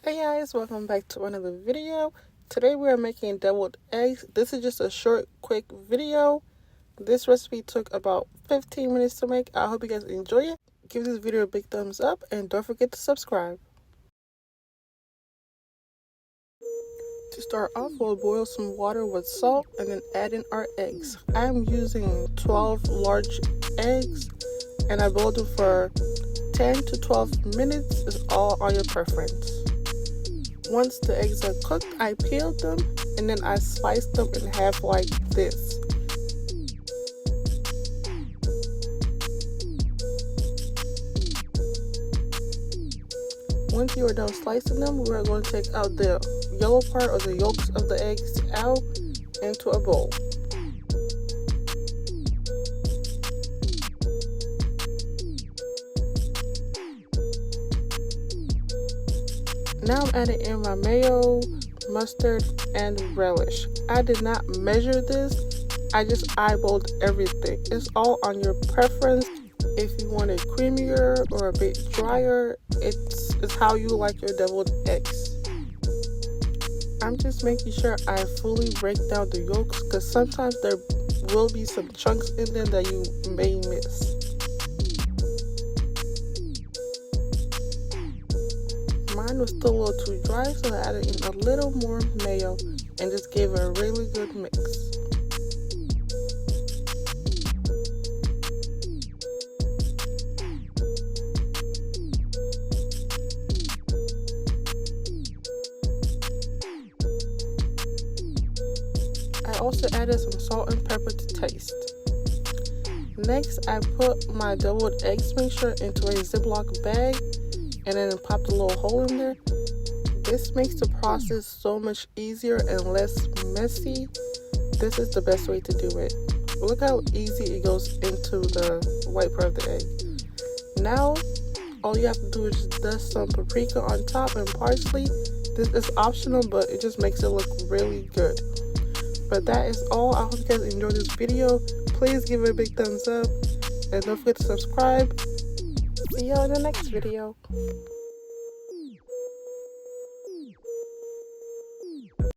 Hey guys, welcome back to another video. Today we are making deviled eggs. This is just a short, quick video. This recipe took about 15 minutes to make. I hope you guys enjoy it. Give this video a big thumbs up and don't forget to subscribe. To start off, we'll boil some water with salt and then add in our eggs. I'm using 12 large eggs and I boiled them for 10 to 12 minutes. It's all on your preference. Once the eggs are cooked, I peeled them and then I sliced them in half like this. Once you are done slicing them, we are going to take out the yellow part or the yolks of the eggs out into a bowl. Now I'm adding in my mayo, mustard, and relish. I did not measure this. I just eyeballed everything. It's all on your preference. If you want it creamier or a bit drier, it's how you like your deviled eggs. I'm just making sure I fully break down the yolks because sometimes there will be some chunks in there that you may miss. Mine was still a little too dry, so I added in a little more mayo and just gave it a really good mix. I also added some salt and pepper to taste. Next, I put my deviled eggs mixture into a Ziploc bag and then popped a little hole in there. This makes the process so much easier and less messy. This is the best way to do it. Look how easy it goes into the white part of the egg. Now, all you have to do is just dust some paprika on top and parsley. This is optional, but it just makes it look really good. But that is all. I hope you guys enjoyed this video. Please give it a big thumbs up and don't forget to subscribe. See you in the next video.